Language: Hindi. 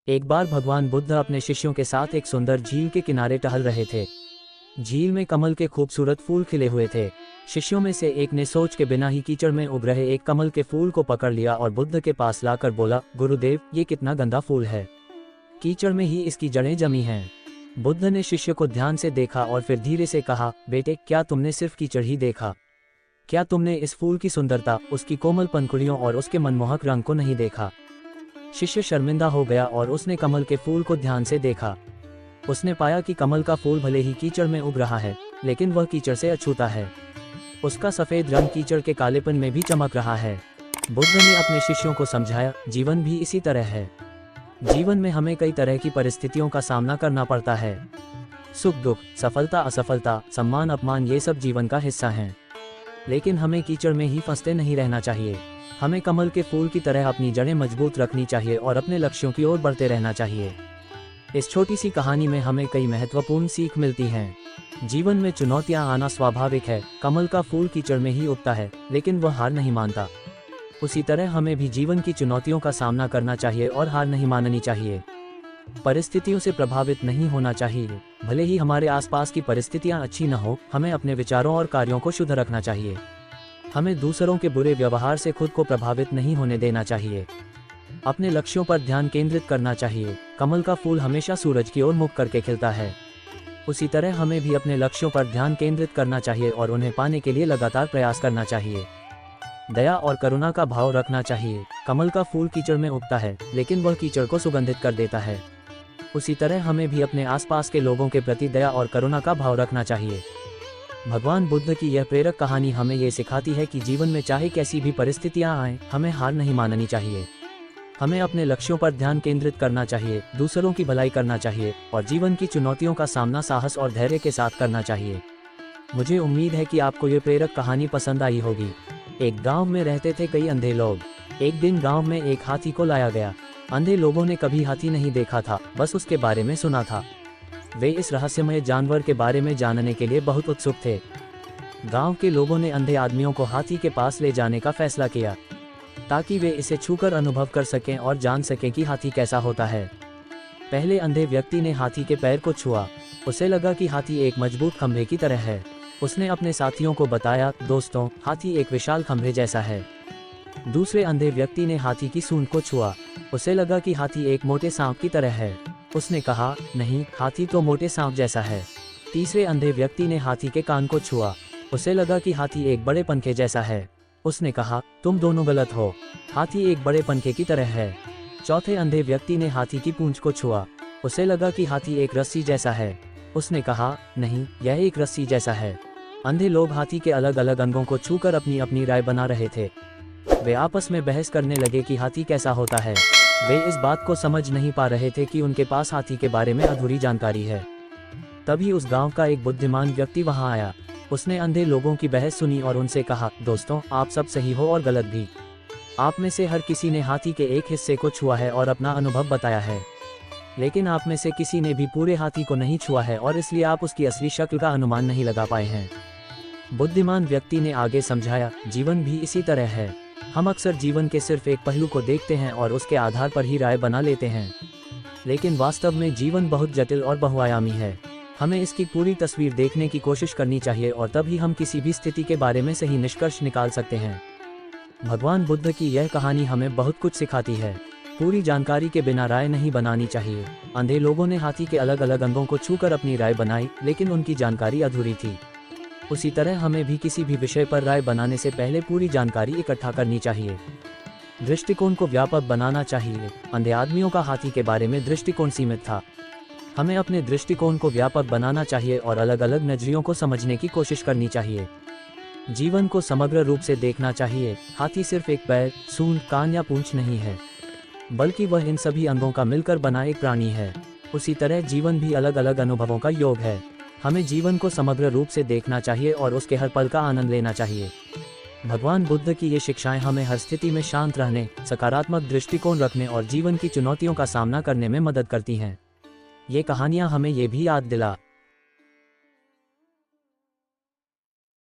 एक बार भगवान बुद्ध अपने शिष्यों के साथ एक सुंदर झील के किनारे टहल रहे थे। झील में कमल के खूबसूरत फूल खिले हुए थे। शिष्यों में से एक ने सोच के बिना ही कीचड़ में उग रहे एक कमल के फूल को पकड़ लिया और बुद्ध के पास लाकर बोला, गुरुदेव, ये कितना गंदा फूल है, कीचड़ में ही इसकी जड़ें जमी हैं। बुद्ध ने शिष्य को ध्यान से देखा और फिर धीरे से कहा, बेटे, क्या तुमने सिर्फ कीचड़ ही देखा? क्या तुमने इस फूल की सुंदरता, उसकी कोमल पंखुड़ियों और उसके मनमोहक रंग को नहीं देखा? शिष्य शर्मिंदा हो गया और उसने कमल के फूल को ध्यान से देखा। उसने पाया कि कमल का फूल भले ही कीचड़ में उग रहा है, लेकिन वह कीचड़ से अछूता है। उसका सफेद रंग कीचड़ के कालेपन में भी चमक रहा है। बुद्ध ने अपने शिष्यों को समझाया, जीवन भी इसी तरह है। जीवन में हमें कई तरह की परिस्थितियों का सामना करना पड़ता है। सुख दुख, सफलता असफलता, सम्मान अपमान, ये सब जीवन का हिस्सा हैं। लेकिन हमें कीचड़ में ही फंसते नहीं रहना चाहिए। हमें कमल के फूल की तरह अपनी जड़ें मजबूत रखनी चाहिए और अपने लक्ष्यों की ओर बढ़ते रहना चाहिए। इस छोटी सी कहानी में हमें कई महत्वपूर्ण सीख मिलती हैं। जीवन में चुनौतियां आना स्वाभाविक है। कमल का फूल कीचड़ में ही उगता है, लेकिन वह हार नहीं मानता। उसी तरह हमें भी जीवन की चुनौतियों का सामना करना चाहिए और हार नहीं माननी चाहिए। परिस्थितियों से प्रभावित नहीं होना चाहिए। भले ही हमारे आसपास की परिस्थितियां अच्छी न हो, हमें अपने विचारों और कार्यों को शुद्ध रखना चाहिए। हमें दूसरों के बुरे व्यवहार से खुद को प्रभावित नहीं होने देना चाहिए। अपने लक्ष्यों पर ध्यान केंद्रित करना चाहिए। कमल का फूल हमेशा सूरज की ओर मुख करके खिलता है। उसी तरह हमें भी अपने लक्ष्यों पर ध्यान केंद्रित करना चाहिए और उन्हें पाने के लिए लगातार प्रयास करना चाहिए। दया और करुणा का भाव रखना चाहिए। कमल का फूल कीचड़ में उगता है, लेकिन वह कीचड़ को सुगंधित कर देता है। उसी तरह हमें भी अपने आसपास के लोगों के प्रति दया और करुणा का भाव रखना चाहिए। भगवान बुद्ध की यह प्रेरक कहानी हमें ये सिखाती है कि जीवन में चाहे कैसी भी परिस्थितियां आएं, हमें हार नहीं माननी चाहिए। हमें अपने लक्ष्यों पर ध्यान केंद्रित करना चाहिए, दूसरों की भलाई करना चाहिए और जीवन की चुनौतियों का सामना साहस और धैर्य के साथ करना चाहिए। मुझे उम्मीद है कि आपको ये प्रेरक कहानी पसंद आई होगी। एक गाँव में रहते थे कई अंधे लोग। एक दिन गाँव में एक हाथी को लाया गया। अंधे लोगों ने कभी हाथी नहीं देखा था, बस उसके बारे में सुना था। वे इस रहस्यमय जानवर के बारे में जानने के लिए बहुत उत्सुक थे। गांव के लोगों ने अंधे आदमियों को हाथी के पास ले जाने का फैसला किया, ताकि वे इसे छूकर अनुभव कर सकें और जान सकें कि हाथी कैसा होता है। पहले अंधे व्यक्ति ने हाथी के पैर को छुआ। उसे लगा कि हाथी एक मजबूत खंभे की तरह है। उसने अपने साथियों को बताया, दोस्तों, हाथी एक विशाल खंभे जैसा है। दूसरे अंधे व्यक्ति ने हाथी की सूंड को छुआ। उसे लगा कि हाथी एक मोटे सांप की तरह है। उसने कहा, नहीं, हाथी तो मोटे सांप जैसा है। तीसरे अंधे व्यक्ति ने हाथी के कान को छुआ। उसे लगा कि हाथी एक बड़े पंखे जैसा है। उसने कहा, तुम दोनों गलत हो, हाथी एक बड़े पंखे की तरह है। चौथे अंधे व्यक्ति ने हाथी की पूंछ को छुआ। उसे लगा कि हाथी एक रस्सी जैसा है। उसने कहा, नहीं, यह एक रस्सी जैसा है। अंधे लोग हाथी के अलग अलग अंगों को छूकर अपनी अपनी राय बना रहे थे। वे आपस में बहस करने लगे कि हाथी कैसा होता है। वे इस बात को समझ नहीं पा रहे थे कि उनके पास हाथी के बारे में अधूरी जानकारी है। तभी उस गांव का एक बुद्धिमान व्यक्ति वहां आया। उसने अंधे लोगों की बहस सुनी और उनसे कहा, दोस्तों, आप सब सही हो और गलत भी। आप में से हर किसी ने हाथी के एक हिस्से को छुआ है और अपना अनुभव बताया है, लेकिन आप में से किसी ने भी पूरे हाथी को नहीं छुआ है और इसलिए आप उसकी असली शक्ल का अनुमान नहीं लगा पाए हैं। बुद्धिमान व्यक्ति ने आगे समझाया, जीवन भी इसी तरह है। हम अक्सर जीवन के सिर्फ एक पहलू को देखते हैं और उसके आधार पर ही राय बना लेते हैं, लेकिन वास्तव में जीवन बहुत जटिल और बहुआयामी है। हमें इसकी पूरी तस्वीर देखने की कोशिश करनी चाहिए और तभी हम किसी भी स्थिति के बारे में सही निष्कर्ष निकाल सकते हैं। भगवान बुद्ध की यह कहानी हमें बहुत कुछ सिखाती है। पूरी जानकारी के बिना राय नहीं बनानी चाहिए। अंधे लोगों ने हाथी के अलग अलग अंगों को छूकर अपनी राय बनाई, लेकिन उनकी जानकारी अधूरी थी। उसी तरह हमें भी किसी भी विषय पर राय बनाने से पहले पूरी जानकारी इकट्ठा करनी चाहिए। दृष्टिकोण को व्यापक बनाना चाहिए। अंधे आदमियों का हाथी के बारे में दृष्टिकोण सीमित था। हमें अपने दृष्टिकोण को व्यापक बनाना चाहिए और अलग अलग नजरियों को समझने की कोशिश करनी चाहिए। जीवन को समग्र रूप से देखना चाहिए। हाथी सिर्फ एक पैर, सूंड, कान या पूंछ नहीं है, बल्कि वह इन सभी अंगों का मिलकर बना एक प्राणी है। उसी तरह जीवन भी अलग अलग अनुभवों का योग है। हमें जीवन को समग्र रूप से देखना चाहिए और उसके हर पल का आनंद लेना चाहिए। भगवान बुद्ध की ये शिक्षाएं हमें हर स्थिति में शांत रहने, सकारात्मक दृष्टिकोण रखने और जीवन की चुनौतियों का सामना करने में मदद करती हैं। ये कहानियां हमें ये भी याद दिला